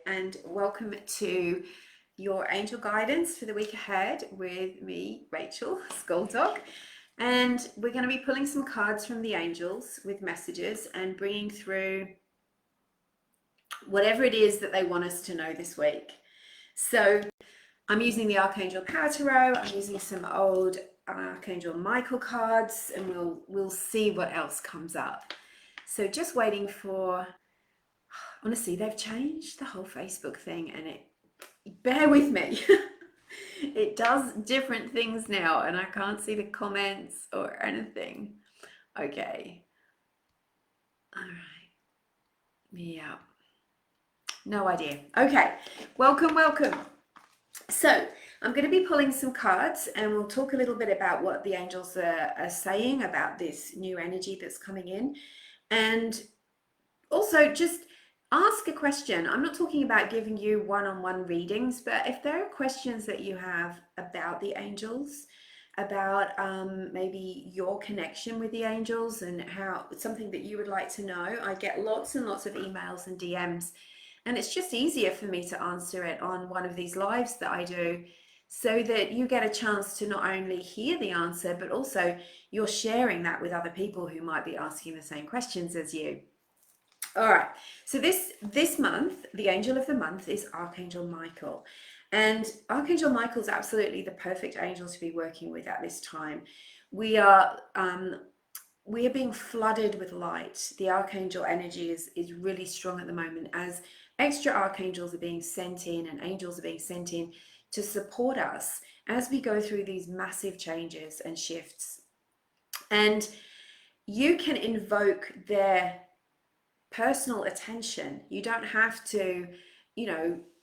and welcome to your angel guidance for the week ahead with me, Rachel, Skull Dog. And we're going to be pulling some cards from the angels with messages and bringing through whatever it is that they want us to know this week. So I'm using the Archangel Power Tarot. I'm using some old Archangel Michael cards, and we'll see what else comes up. So just waiting for... Honestly, they've changed the whole Facebook thing, and bear with me. It does different things now, and I can't see the comments or anything. Okay. All right. Yeah. No idea. Okay. Welcome. So I'm going to be pulling some cards, and we'll talk a little bit about what the angels are saying about this new energy that's coming in. And also just ask a question. I'm not talking about giving you one-on-one readings, but if there are questions that you have about the angels, about maybe your connection with the angels and how something that you would like to know, I get lots and lots of emails and DMs, and it's just easier for me to answer it on one of these lives that I do, so that you get a chance to not only hear the answer, but also you're sharing that with other people who might be asking the same questions as you. All right, so this month, the angel of the month is Archangel Michael. And Archangel Michael is absolutely the perfect angel to be working with at this time. We are being flooded with light. The archangel energy is really strong at the moment, as extra archangels are being sent in and angels are being sent in to support us as we go through these massive changes and shifts. And you can invoke their personal attention. You don't have to,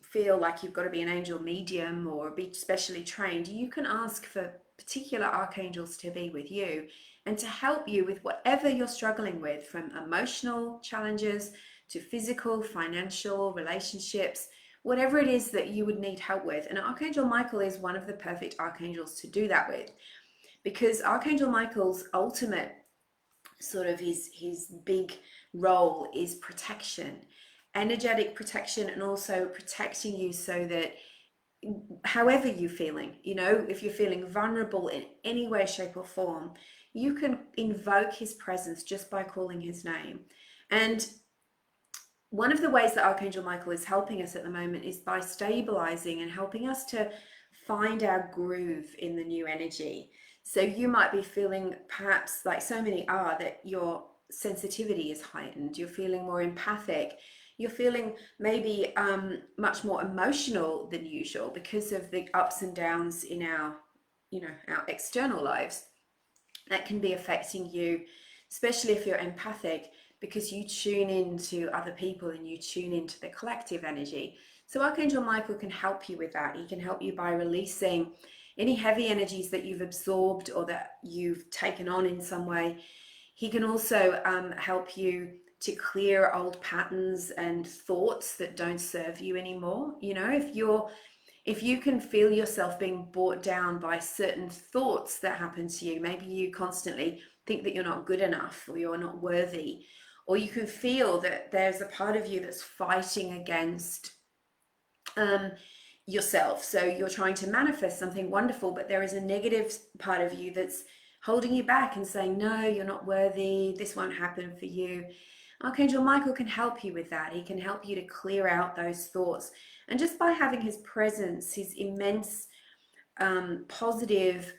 feel like you've got to be an angel medium or be specially trained. You can ask for particular archangels to be with you and to help you with whatever you're struggling with, from emotional challenges to physical, financial, relationships, whatever it is that you would need help with. And Archangel Michael is one of the perfect archangels to do that with, because Archangel Michael's ultimate sort of his big role is protection, energetic protection, and also protecting you so that however you're feeling, if you're feeling vulnerable in any way, shape or form, you can invoke his presence just by calling his name. And one of the ways that Archangel Michael is helping us at the moment is by stabilizing and helping us to find our groove in the new energy. So you might be feeling, perhaps like so many are, that your sensitivity is heightened. You're feeling more empathic. You're feeling maybe much more emotional than usual because of the ups and downs in our external lives. That can be affecting you, especially if you're empathic, because you tune into other people and you tune into the collective energy. So Archangel Michael can help you with that. He can help you by releasing any heavy energies that you've absorbed or that you've taken on in some way. He can also help you to clear old patterns and thoughts that don't serve you anymore. If you can feel yourself being brought down by certain thoughts that happen to you, maybe you constantly think that you're not good enough or you're not worthy, or you can feel that there's a part of you that's fighting against yourself. So you're trying to manifest something wonderful, but there is a negative part of you that's holding you back and saying, no, you're not worthy, this won't happen for you. Archangel Michael can help you with that. He can help you to clear out those thoughts. And just by having his presence, his immense positive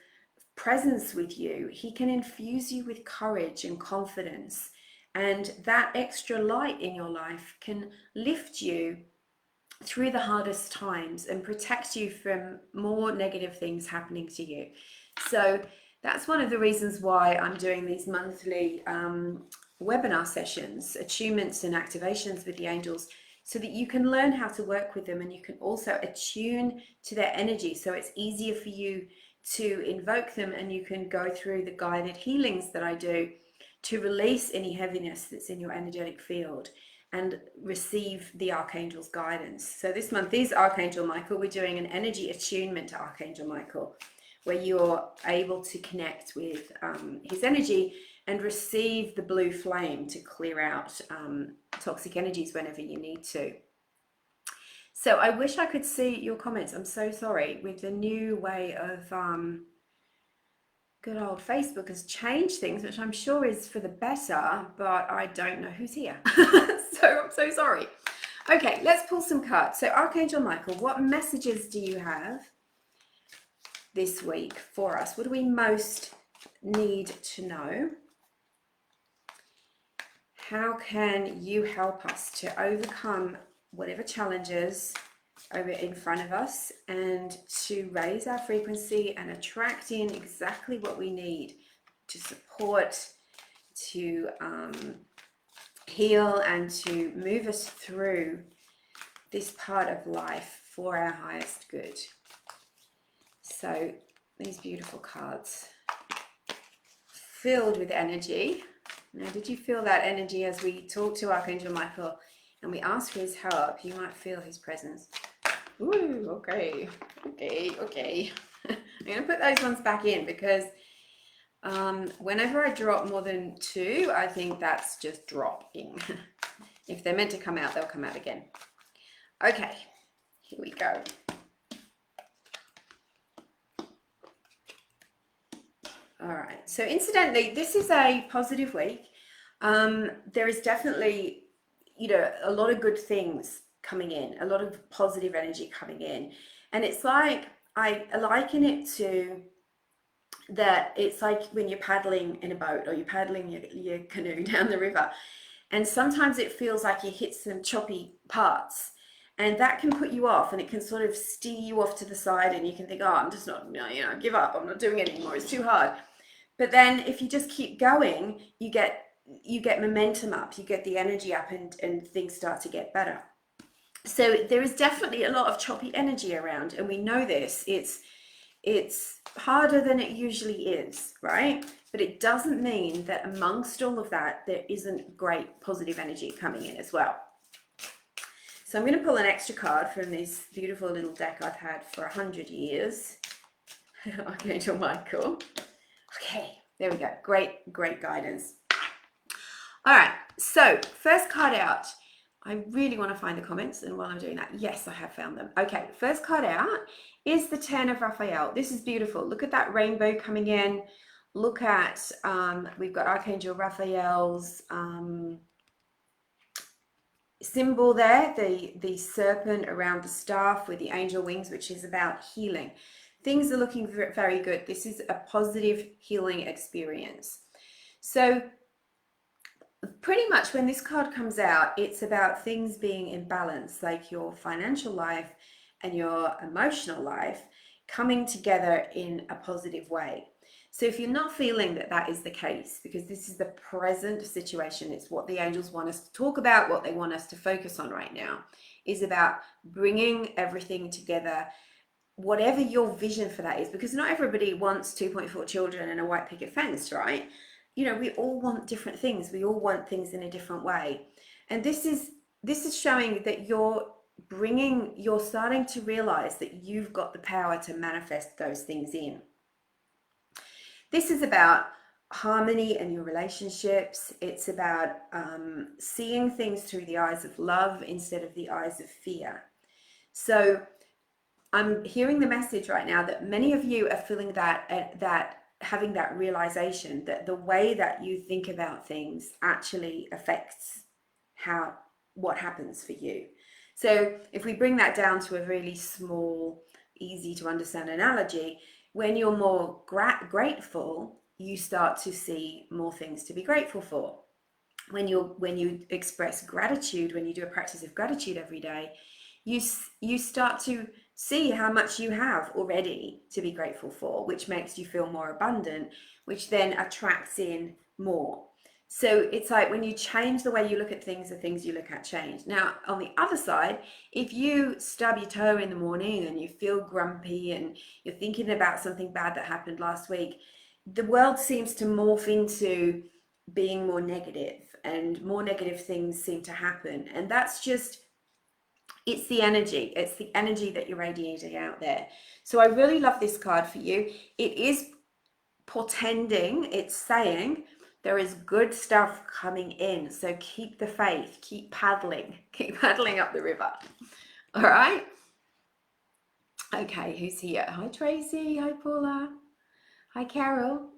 presence with you, he can infuse you with courage and confidence. And that extra light in your life can lift you through the hardest times and protect you from more negative things happening to you. So that's one of the reasons why I'm doing these monthly webinar sessions, attunements and activations with the angels, so that you can learn how to work with them and you can also attune to their energy, so it's easier for you to invoke them, and you can go through the guided healings that I do to release any heaviness that's in your energetic field and receive the Archangel's guidance. So this month is Archangel Michael. We're doing an energy attunement to Archangel Michael, where you're able to connect with his energy and receive the blue flame to clear out toxic energies whenever you need to. So I wish I could see your comments. I'm so sorry. With the new way of good old Facebook has changed things, which I'm sure is for the better, but I don't know who's here. So I'm so sorry. Okay, let's pull some cards. So Archangel Michael, what messages do you have this week for us? What do we most need to know? How can you help us to overcome whatever challenges over in front of us and to raise our frequency and attract in exactly what we need to support, to heal, and to move us through this part of life for our highest good? So these beautiful cards filled with energy. Now, did you feel that energy as we talked to Archangel Michael and we asked for his help? You might feel his presence. Ooh, okay. I'm going to put those ones back in because whenever I drop more than two, I think that's just dropping. If they're meant to come out, they'll come out again. Okay, here we go. All right, so incidentally, this is a positive week. There is definitely, a lot of good things coming in, a lot of positive energy coming in. And it's like, I liken it to that it's like when you're paddling in a boat or you're paddling your canoe down the river. And sometimes it feels like you hit some choppy parts. And that can put you off and it can sort of steer you off to the side and you can think, oh, I'm just not, give up. I'm not doing it anymore. It's too hard. But then if you just keep going, you get momentum up, you get the energy up and things start to get better. So there is definitely a lot of choppy energy around, and we know this. It's harder than it usually is, right? But it doesn't mean that amongst all of that, there isn't great positive energy coming in as well. So I'm going to pull an extra card from this beautiful little deck I've had for 100 years. Archangel Michael. Okay, there we go. Great guidance. All right, so first card out. I really want to find the comments, and while I'm doing that, yes, I have found them. Okay, first card out is the Turn of Raphael. This is beautiful. Look at that rainbow coming in. Look at, we've got Archangel Raphael's symbol there, the serpent around the staff with the angel wings, which is about healing. Things are looking very good. This is a positive healing experience. So pretty much when this card comes out, it's about things being in balance, like your financial life and your emotional life coming together in a positive way. So if you're not feeling that that is the case, because this is the present situation, it's what the angels want us to talk about, what they want us to focus on right now, is about bringing everything together, whatever your vision for that is, because not everybody wants 2.4 children and a white picket fence, right? We all want different things. We all want things in a different way. And this is showing that you're starting to realize that you've got the power to manifest those things in. This is about harmony in your relationships. It's about seeing things through the eyes of love instead of the eyes of fear. So I'm hearing the message right now that many of you are feeling that having that realization that the way that you think about things actually affects what happens for you. So if we bring that down to a really small, easy to understand analogy, when you're more grateful, you start to see more things to be grateful for. When you express gratitude, when you do a practice of gratitude every day, you start to see how much you have already to be grateful for, which makes you feel more abundant, which then attracts in more. So it's like when you change the way you look at things, the things you look at change. Now, on the other side, if you stub your toe in the morning and you feel grumpy and you're thinking about something bad that happened last week, the world seems to morph into being more negative, and more negative things seem to happen. And that's just, it's the energy that you're radiating out there. So I really love this card for you. It is portending, it's saying there is good stuff coming in. So keep the faith, keep paddling up the river. All right. Okay, who's here? Hi, Tracy. Hi, Paula. Hi, Carol.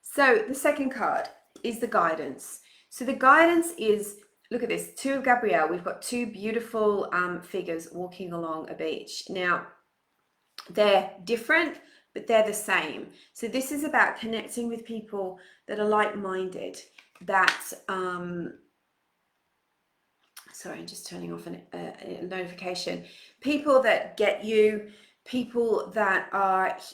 So the second card is the guidance. So the guidance is, look at this, two of Gabrielle. We've got two beautiful figures walking along a beach. Now, they're different, but they're the same. So this is about connecting with people that are like-minded, that, sorry, I'm just turning off a notification. People that get you, people that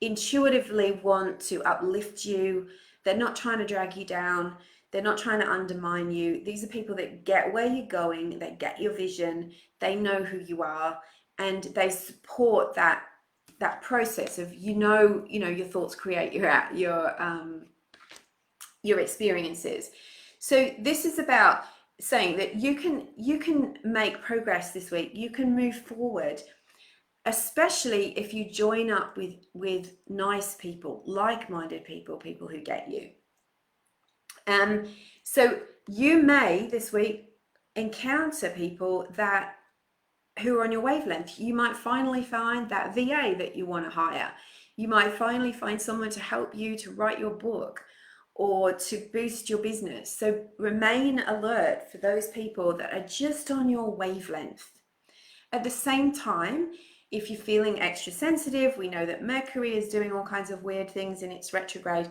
intuitively want to uplift you. They're not trying to drag you down. They're not trying to undermine you. These are people that get where you're going. They get your vision. They know who you are, and they support that process of your thoughts create your experiences. So this is about saying that you can make progress this week. You can move forward, especially if you join up with nice people, like-minded people, people who get you. So you may this week encounter people who are on your wavelength. You might finally find that VA that you want to hire. You might finally find someone to help you to write your book or to boost your business. So remain alert for those people that are just on your wavelength. At the same time, if you're feeling extra sensitive, we know that Mercury is doing all kinds of weird things in its retrograde.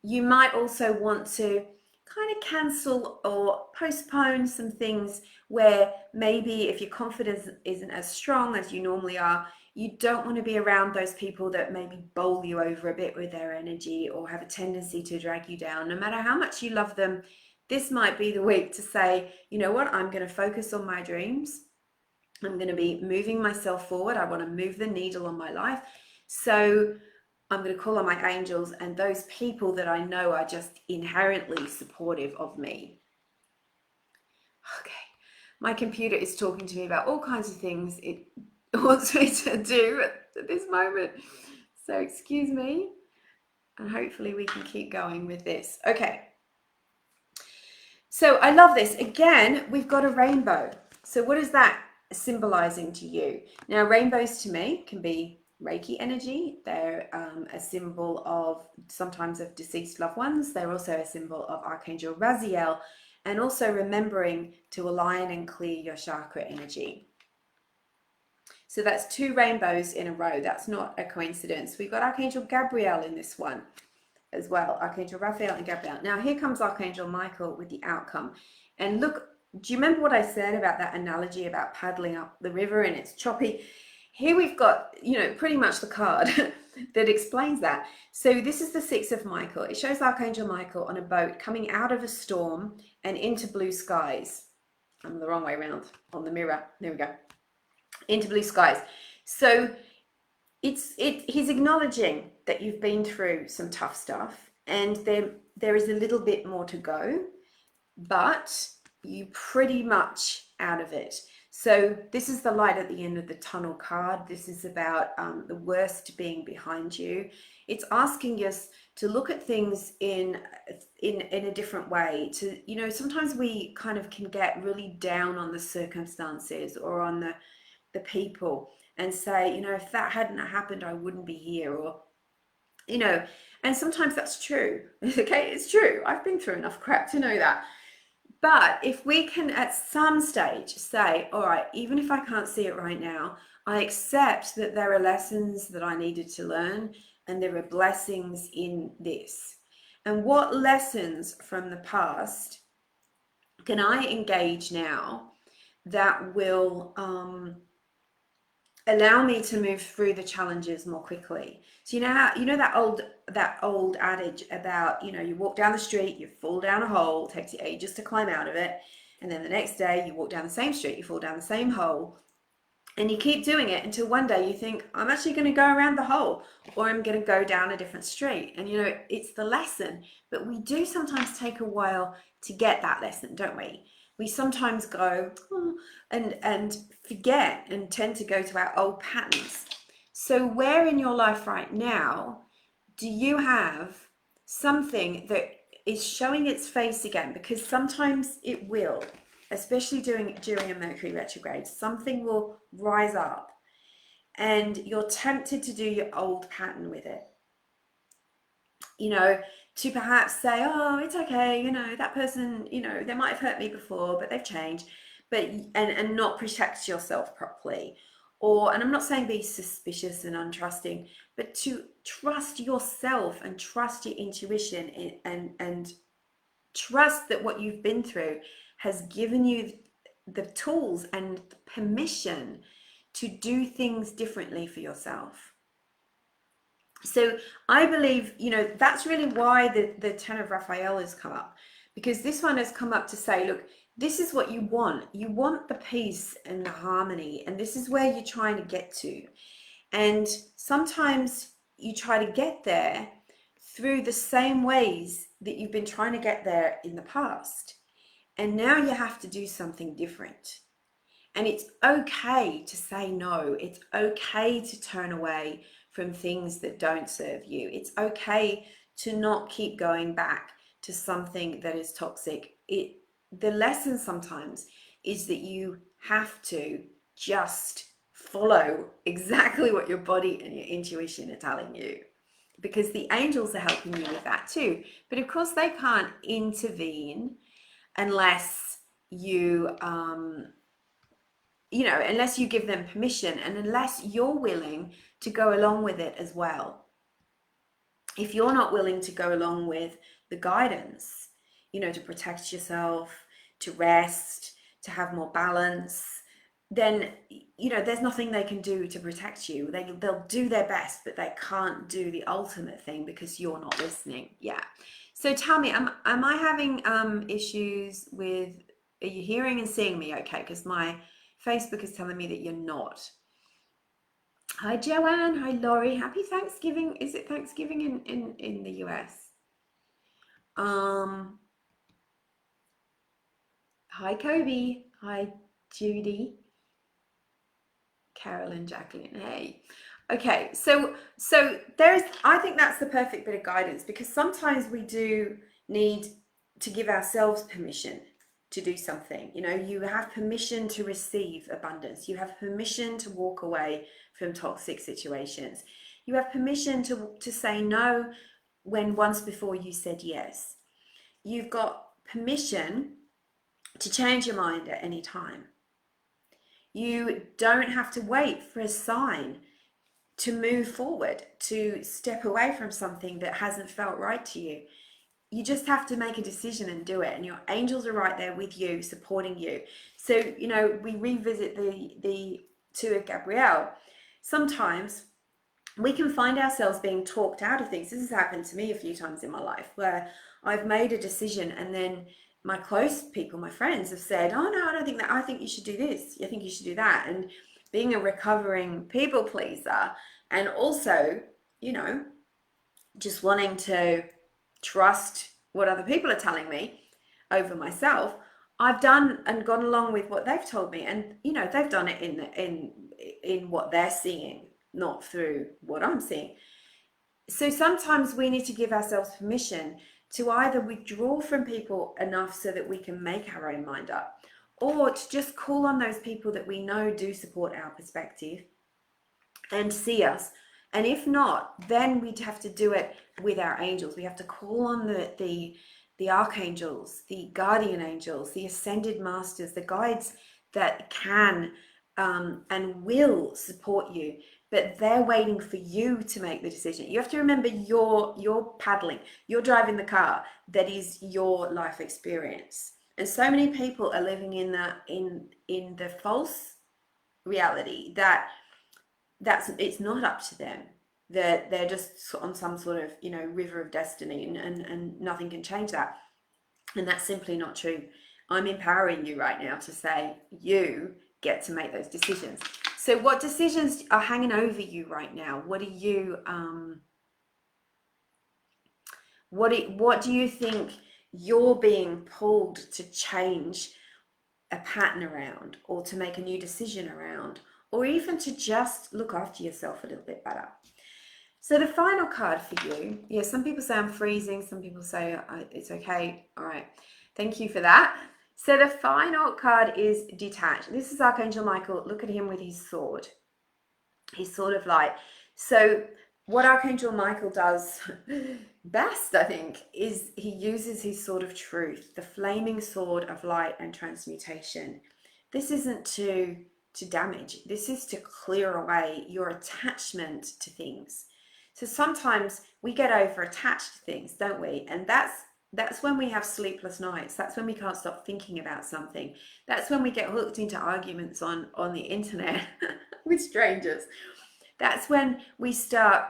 You might also want to kind of cancel or postpone some things where maybe if your confidence isn't as strong as you normally are, you don't want to be around those people that maybe bowl you over a bit with their energy or have a tendency to drag you down. No matter how much you love them, this might be the week to say, you know what, I'm going to focus on my dreams. I'm going to be moving myself forward. I want to move the needle on my life. So I'm going to call on my angels and those people that I know are just inherently supportive of me. Okay, my computer is talking to me about all kinds of things it wants me to do at this moment. So excuse me, and hopefully we can keep going with this. Okay. So I love this. Again, we've got a rainbow. So what is that symbolizing to you? Now, rainbows to me can be Reiki energy. They're a symbol of sometimes of deceased loved ones. They're also a symbol of Archangel Raphael, and also remembering to align and clear your chakra energy. So that's two rainbows in a row. That's not a coincidence. We've got Archangel Gabriel in this one as well. Archangel Raphael and Gabriel. Now here comes Archangel Michael with the outcome. And look, do you remember what I said about that analogy about paddling up the river and it's choppy? Here we've got, pretty much the card that explains that. So this is the 6 of Michael. It shows Archangel Michael on a boat coming out of a storm and into blue skies. I'm the wrong way around on the mirror. There we go. Into blue skies. So he's acknowledging that you've been through some tough stuff and there is a little bit more to go, but you pretty much out of it. So this is the light at the end of the tunnel card. This is about the worst being behind you. It's asking us to look at things in a different way. To, sometimes we kind of can get really down on the circumstances or on the people and say, if that hadn't happened, I wouldn't be here, or, and sometimes that's true. Okay, it's true. I've been through enough crap to know that. But if we can at some stage say, all right, even if I can't see it right now, I accept that there are lessons that I needed to learn and there are blessings in this. And what lessons from the past can I engage now that will allow me to move through the challenges more quickly? So that old adage about, you walk down the street, you fall down a hole, it takes you ages to climb out of it, and then the next day you walk down the same street, you fall down the same hole, and you keep doing it until one day you think, I'm actually going to go around the hole, or I'm going to go down a different street. And it's the lesson, but we do sometimes take a while to get that lesson, don't we? We sometimes go and forget and tend to go to our old patterns. So where in your life right now do you have something that is showing its face again? Because sometimes it will. especially during a Mercury retrograde, something will rise up and you're tempted to do your old pattern with it. You know, to perhaps say, oh, it's okay, you know, that person, you know, they might have hurt me before, but they've changed, but and not protect yourself properly. Or, and I'm not saying be suspicious and untrusting, but to trust yourself and trust your intuition, and trust that what you've been through has given you the tools and permission to do things differently for yourself. So I believe, you know, that's really why the Turn of Raphael has come up, because this one has come up to say, look, this is what you want. You want the peace and the harmony, and this is where you're trying to get to. And sometimes you try to get there through the same ways that you've been trying to get there in the past. And now you have to do something different. And it's okay to say no. It's okay to turn away from things that don't serve you. It's okay to not keep going back to something that is toxic. The lesson sometimes is that you have to just follow exactly what your body and your intuition are telling you, because the angels are helping you with that too. But of course they can't intervene unless you you know, unless you give them permission, and unless you're willing to go along with it as well. If you're not willing to go along with the guidance, you know, to protect yourself, to rest, to have more balance, then, you know, there's nothing they can do to protect you. They'll do their best, but they can't do the ultimate thing because you're not listening. Yeah. So tell me, am I having issues with, are you hearing and seeing me okay? Because my Facebook is telling me that you're not. Hi Joanne, hi Laurie, happy Thanksgiving. Is it Thanksgiving in the US? Hi Kobe, hi Judy, Carolyn, Jacqueline, hey. Okay, so I think that's the perfect bit of guidance, because sometimes we do need to give ourselves permission to do something. You know, you have permission to receive abundance. You have permission to walk away from toxic situations. You have permission to say no when once before you said yes. You've got permission to change your mind at any time. You don't have to wait for a sign to move forward, to step away from something that hasn't felt right to you. You just have to make a decision and do it, and your angels are right there with you, supporting you. So, you know, we revisit the two of Gabrielle. Sometimes we can find ourselves being talked out of things. This has happened to me a few times in my life, where I've made a decision and then my close people, my friends, have said, oh no, I don't think that, I think you should do this, I think you should do that. And being a recovering people pleaser, and also, you know, just wanting to trust what other people are telling me over myself, I've done and gone along with what they've told me. And, you know, they've done it in what they're seeing, not through what I'm seeing. So sometimes we need to give ourselves permission to either withdraw from people enough so that we can make our own mind up, or to just call on those people that we know do support our perspective and see us. And if not, then we'd have to do it with our angels. We have to call on the archangels, the guardian angels, the ascended masters, the guides that can and will support you. But they're waiting for you to make the decision. You have to remember you're paddling, you're driving the car. That is your life experience. And so many people are living in the false reality that it's not up to them. They're just on some sort of, you know, river of destiny, and nothing can change that. And that's simply not true. I'm empowering you right now to say you get to make those decisions. So what decisions are hanging over you right now? What are you what do you think you're being pulled to change a pattern around, or to make a new decision around, or even to just look after yourself a little bit better? So the final card for you, some people say I'm freezing, some people say it's okay. All right, thank you for that. So the final card is detached. This is Archangel Michael. Look at him with his sword of light. So what Archangel Michael does best, I think, is he uses his sword of truth, the flaming sword of light and transmutation. This isn't to damage. This is to clear away your attachment to things. So sometimes we get over attached to things, don't we? And that's when we have sleepless nights. That's when we can't stop thinking about something. That's when we get hooked into arguments on the internet with strangers. That's when we start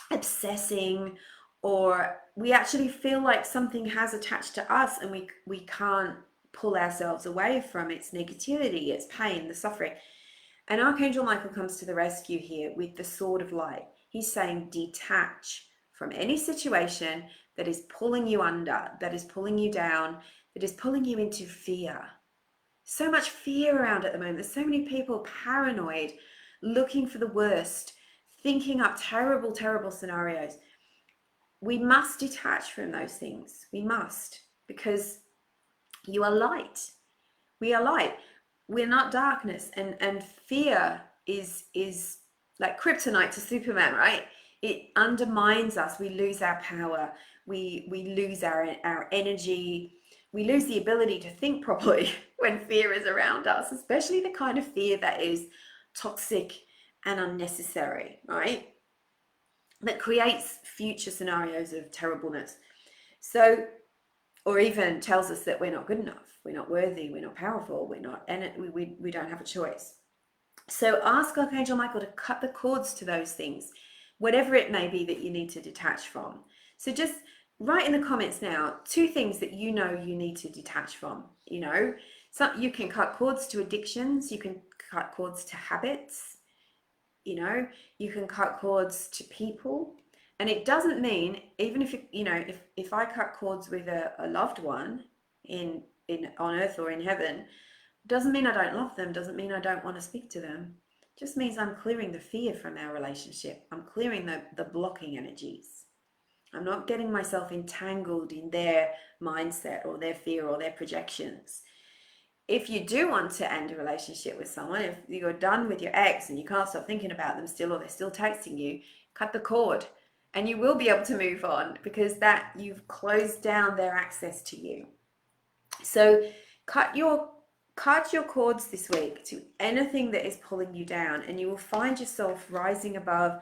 obsessing, or we actually feel like something has attached to us and we can't pull ourselves away from its negativity, its pain, the suffering. And Archangel Michael comes to the rescue here with the sword of light. He's saying detach from any situation that is pulling you under, that is pulling you down, that is pulling you into fear. So much fear around at the moment. There's so many people paranoid, looking for the worst, thinking up terrible, terrible scenarios. We must detach from those things. We must, because you are light. We are light. We're not darkness. And fear is like kryptonite to Superman, right? It undermines us. We lose our power. We lose our energy. We lose the ability to think properly when fear is around us, especially the kind of fear that is toxic and unnecessary, right? That creates future scenarios of terribleness. So, or even tells us that we're not good enough, we're not worthy, we're not powerful, we're not, and we don't have a choice. So ask Archangel Michael to cut the cords to those things, whatever it may be that you need to detach from. So just write in the comments now 2 things that you know you need to detach from. You know, so you can cut cords to addictions, you can cut cords to habits, you know, you can cut cords to people. And it doesn't mean, even if you know, if I cut cords with a loved one in on earth or in heaven, doesn't mean I don't love them, doesn't mean I don't want to speak to them. Just means I'm clearing the fear from our relationship. I'm clearing the blocking energies. I'm not getting myself entangled in their mindset or their fear or their projections. If you do want to end a relationship with someone, if you're done with your ex and you can't stop thinking about them still, or they're still texting you, cut the cord and you will be able to move on, because that you've closed down their access to you. So cut your cords this week to anything that is pulling you down, and you will find yourself rising above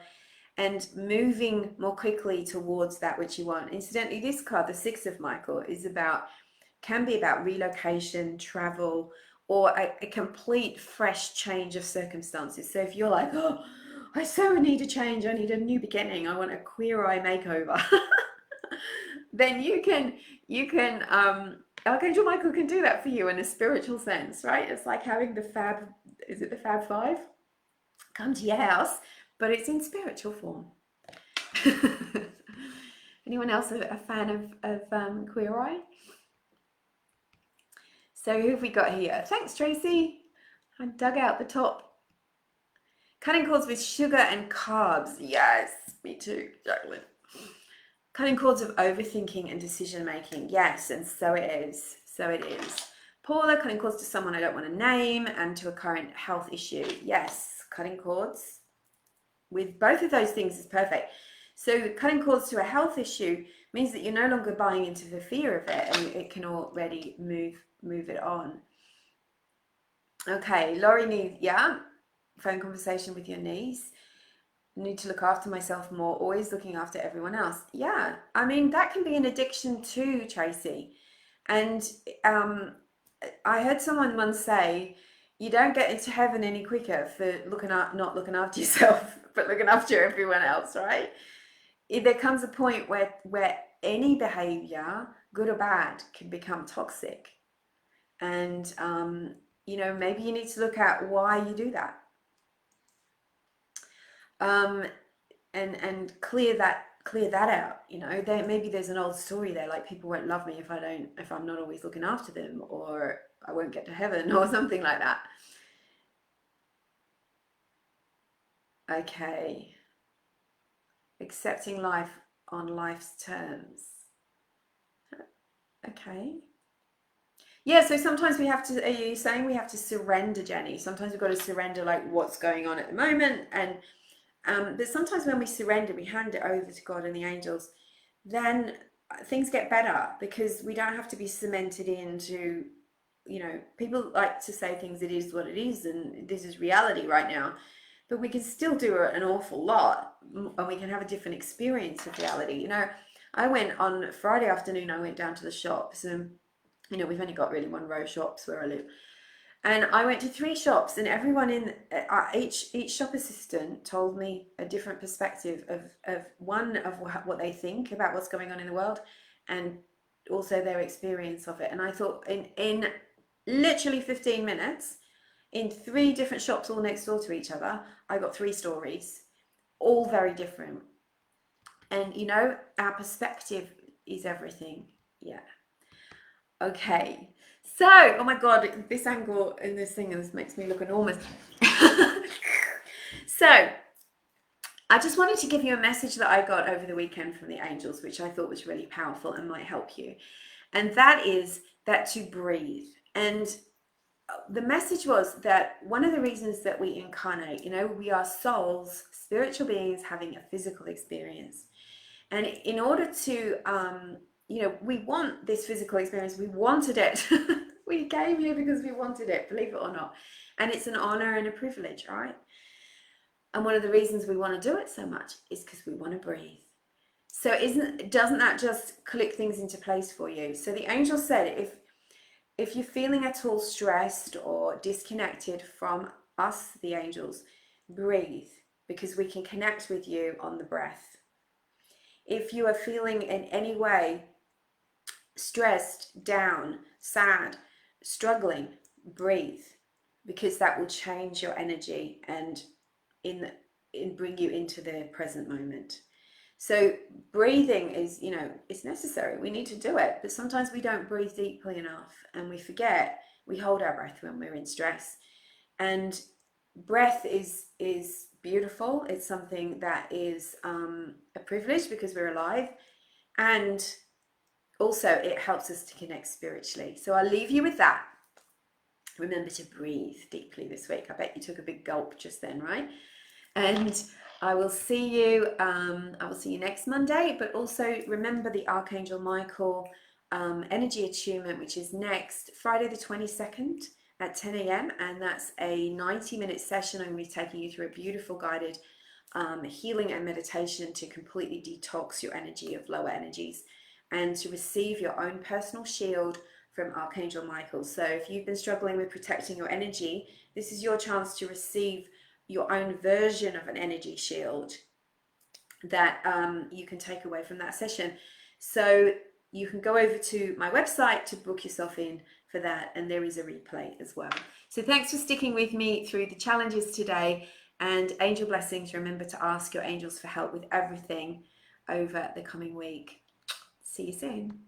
and moving more quickly towards that which you want. Incidentally, this card, the 6 of Michael, can be about relocation, travel, or a complete fresh change of circumstances. So if you're like, oh, I so need a change, I need a new beginning, I want a queer eye makeover, then you can Archangel Michael can do that for you in a spiritual sense, right? It's like having the Fab 5 come to your house, but it's in spiritual form. Anyone else a fan of Queer Eye? So who have we got here? Thanks, Tracy. I dug out the top. Cutting cords with sugar and carbs. Yes, me too, Jacqueline. Cutting cords of overthinking and decision making. Yes, and so it is. So it is. Paula, cutting cords to someone I don't want to name and to a current health issue. Yes, cutting cords with both of those things is perfect. So cutting cords to a health issue means that you're no longer buying into the fear of it, and it can already move it on. Okay, Laurie needs, yeah, phone conversation with your niece. Need to look after myself more, always looking after everyone else. Yeah, I mean, that can be an addiction too, Tracy. And I heard someone once say, you don't get into heaven any quicker for not looking after yourself, but looking after everyone else, right? There comes a point where any behavior, good or bad, can become toxic. And, you know, maybe you need to look at why you do that. And clear that out. You know, maybe there's an old story there, like people won't love me if I'm not always looking after them, or I won't get to heaven, or something like that. Okay. Accepting life on life's terms. Okay. Yeah, so sometimes we have to, are you saying we have to surrender, Jenny? Sometimes we've got to surrender like what's going on at the moment. And but sometimes when we surrender, we hand it over to God and the angels, then things get better because we don't have to be cemented into, you know, people like to say things, it is what it is, and this is reality right now. But we can still do an awful lot, and we can have a different experience of reality. You know, I went on Friday afternoon, I went down to the shops, and, you know, we've only got really one row shops where I live. And I went to 3 shops, and everyone in each shop assistant told me a different perspective of what they think about what's going on in the world, and also their experience of it. And I thought in literally 15 minutes, in 3 different shops all next door to each other, I got 3 stories, all very different. And you know, our perspective is everything. Yeah. Okay. So, oh my God, this angle in this thing, this makes me look enormous. So, I just wanted to give you a message that I got over the weekend from the angels, which I thought was really powerful and might help you. And that is that to breathe. And the message was that one of the reasons that we incarnate, you know, we are souls, spiritual beings having a physical experience. And in order to, you know, we want this physical experience, we wanted it. We came here because we wanted it, believe it or not. And it's an honor and a privilege, right? And one of the reasons we want to do it so much is because we want to breathe. So doesn't that just click things into place for you? So the angel said, if you're feeling at all stressed or disconnected from us, the angels, breathe, because we can connect with you on the breath. If you are feeling in any way stressed, down, sad, struggling, breathe, because that will change your energy and bring you into the present moment. So breathing is, you know, it's necessary. We need to do it, but sometimes we don't breathe deeply enough, and we forget. We hold our breath when we're in stress, and breath is beautiful. It's something that is a privilege because we're alive, and also it helps us to connect spiritually. So I'll leave you with that. Remember to breathe deeply this week. I bet you took a big gulp just then, right? And I will see you next Monday. But also remember the Archangel Michael energy attunement, which is next Friday the 22nd at 10 a.m. and that's a 90-minute session. I'm going to be taking you through a beautiful guided healing and meditation to completely detox your energy of lower energies and to receive your own personal shield from Archangel Michael. So if you've been struggling with protecting your energy, this is your chance to receive your own version of an energy shield that you can take away from that session. So you can go over to my website to book yourself in for that, and there is a replay as well. So thanks for sticking with me through the challenges today, and angel blessings. Remember to ask your angels for help with everything over the coming week. See you soon.